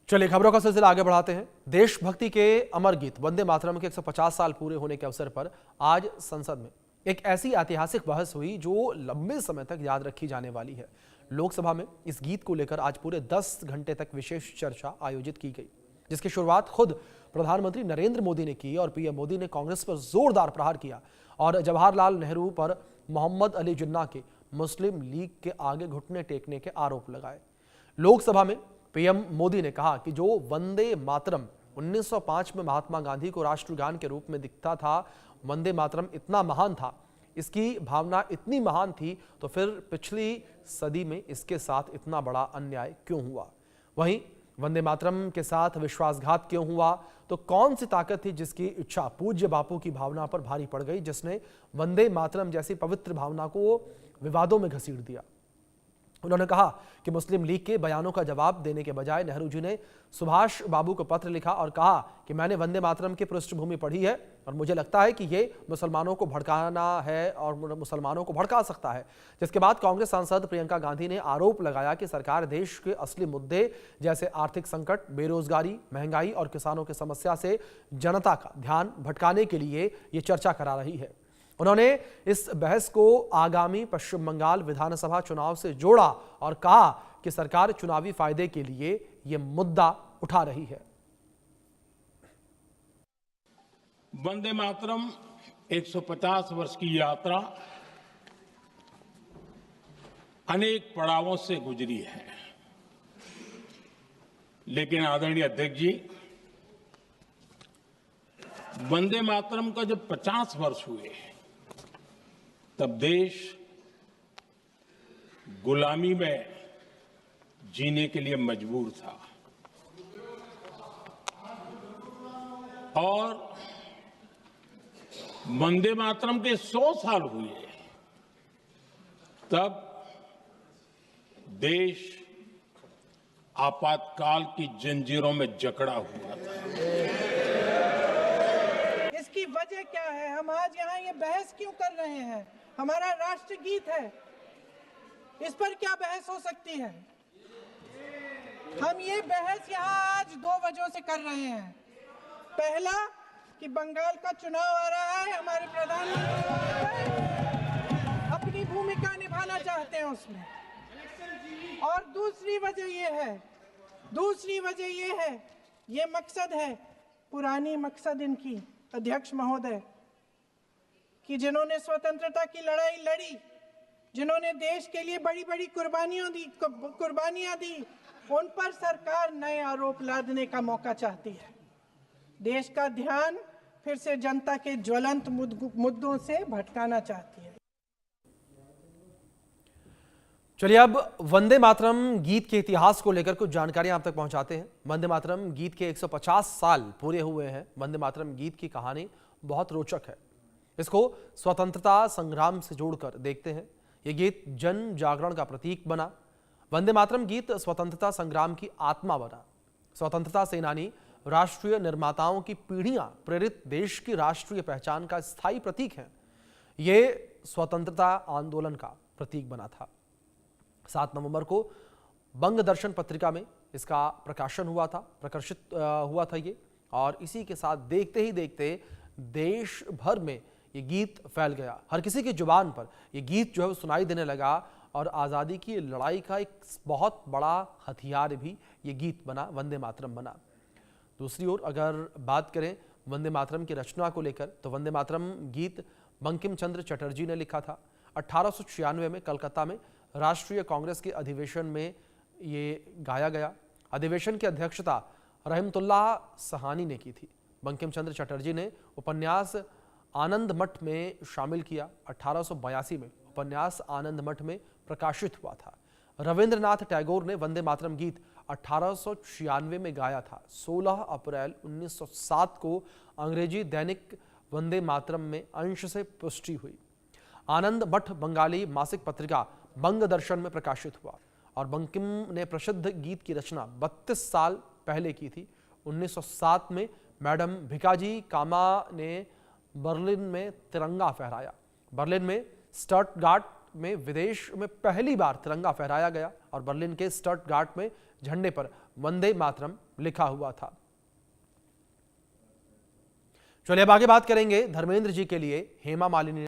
चलिए खबरों का सिलसिला आगे बढ़ाते हैं। देशभक्ति के अमर गीत वंदे मातरम के 150 साल पूरे होने के अवसर पर आज संसद में एक ऐसी ऐतिहासिक बहस हुई जो लंबे समय तक याद रखी जाने वाली है। लोकसभा में इस गीत को लेकर आज पूरे 10 घंटे तक विशेष चर्चा आयोजित की गई, जिसकी शुरुआत खुद प्रधानमंत्री नरेंद्र मोदी ने की और पीएम मोदी ने कांग्रेस पर जोरदार प्रहार किया और जवाहरलाल नेहरू पर मोहम्मद अली जिन्ना के मुस्लिम लीग के आगे घुटने टेकने के आरोप लगाए। लोकसभा में पीएम मोदी ने कहा कि जो वंदे मातरम 1905 में महात्मा गांधी को राष्ट्रगान के रूप में दिखता था, वंदे मातरम इतना महान था, इसकी भावना इतनी महान थी, तो फिर पिछली सदी में इसके साथ इतना बड़ा अन्याय क्यों हुआ? वहीं वंदे मातरम के साथ विश्वासघात क्यों हुआ? तो कौन सी ताकत थी जिसकी इच्छा पूज्य बापू की भावना पर भारी पड़ गई, जिसने वंदे मातरम जैसी पवित्र भावना को विवादों में घसीट दिया? उन्होंने कहा कि मुस्लिम लीग के बयानों का जवाब देने के बजाय नेहरू जी ने सुभाष बाबू को पत्र लिखा और कहा कि मैंने वंदे मातरम की पृष्ठभूमि पढ़ी है और मुझे लगता है कि ये मुसलमानों को भड़काना है और मुसलमानों को भड़का सकता है। जिसके बाद कांग्रेस सांसद प्रियंका गांधी ने आरोप लगाया कि सरकार देश के असली मुद्दे जैसे आर्थिक संकट, बेरोजगारी, महंगाई और किसानों की समस्या से जनता का ध्यान भटकाने के लिए ये चर्चा करा रही है। उन्होंने इस बहस को आगामी पश्चिम बंगाल विधानसभा चुनाव से जोड़ा और कहा कि सरकार चुनावी फायदे के लिए यह मुद्दा उठा रही है। वंदे मातरम 150 वर्ष की यात्रा अनेक पड़ावों से गुजरी है, लेकिन आदरणीय अध्यक्ष जी, वंदे मातरम का जब 50 वर्ष हुए तब देश गुलामी में जीने के लिए मजबूर था और वंदे मातरम के 100 साल हुए तब देश आपातकाल की जंजीरों में जकड़ा हुआ था। इसकी वजह क्या है? हम आज यहाँ ये बहस क्यों कर रहे हैं? हमारा राष्ट्रगीत है, इस पर क्या बहस हो सकती है? हम ये बहस यहाँ आज 2 वजहों से कर रहे हैं। पहला कि बंगाल का चुनाव आ रहा है, हमारे प्रधानमंत्री अपनी भूमिका निभाना चाहते हैं उसमें, और दूसरी वजह ये है, ये मकसद है, पुरानी मकसद इनकी अध्यक्ष महोदय, कि जिन्होंने स्वतंत्रता की लड़ाई लड़ी, जिन्होंने देश के लिए बड़ी बड़ी कुर्बानियां दी, उन पर सरकार नए आरोप लादने का मौका चाहती है। देश का ध्यान फिर से जनता के ज्वलंत मुद्दों से भटकाना चाहती है। चलिए अब वंदे मातरम गीत के इतिहास को लेकर कुछ जानकारियां आप तक पहुंचाते हैं। वंदे मातरम गीत के 150 साल पूरे हुए हैं। वंदे मातरम गीत की कहानी बहुत रोचक है। इसको स्वतंत्रता संग्राम से जोड़कर देखते हैं। यह गीत जन जागरण का प्रतीक बना। वंदे मातरम गीत स्वतंत्रता संग्राम की आत्मा बना। स्वतंत्रता सेनानी, राष्ट्रीय निर्माताओं की पीढ़ियां प्रेरित देश की राष्ट्रीय पहचान का स्थायी प्रतीक है। यह स्वतंत्रता आंदोलन का प्रतीक बना था। 7 नवंबर को बंग दर्शन पत्रिका में इसका प्रकाशन हुआ था, प्रकाशित हुआ था ये, और इसी के साथ देखते ही देखते देश भर में ये गीत फैल गया। हर किसी की जुबान पर ये गीत जो है वो सुनाई देने लगा और आज़ादी की लड़ाई का एक बहुत बड़ा हथियार भी ये गीत बना, वंदे मातरम बना। दूसरी ओर अगर बात करें वंदे मातरम की रचना को लेकर, तो वंदे मातरम गीत बंकिम चंद्र चटर्जी ने लिखा था। 1896 में कलकत्ता में राष्ट्रीय कांग्रेस के अधिवेशन में ये गाया गया। अधिवेशन की अध्यक्षता रहमतुल्लाह सहानी ने की थी। बंकिम चंद्र चटर्जी ने उपन्यास आनंद मठ में शामिल किया। 1882 में उपन्यास आनंद मठ में प्रकाशित हुआ था। रविंद्रनाथ टैगोर ने वंदे मातरम गीत 1896 में गाया था। 16 अप्रैल 1907 को अंग्रेजी दैनिक वंदे मातरम में अंश से पुष्टि हुई। आनंद मठ बंगाली मासिक पत्रिका बंग दर्शन में प्रकाशित हुआ और बंकिम ने प्रसिद्ध गीत की रचना 32 साल पहले की थी। 1907 में मैडम भिकाजी कामा ने बर्लिन में तिरंगा फहराया। बर्लिन में स्टटगार्ट में विदेश में पहली बार तिरंगा फहराया गया। और बर्लिन के स्टटगार्ट में झंडे पर वंदे मातरम लिखा हुआ था। चलिए अब आगे बात करेंगे धर्मेंद्र जी के लिए हेमा मालिनी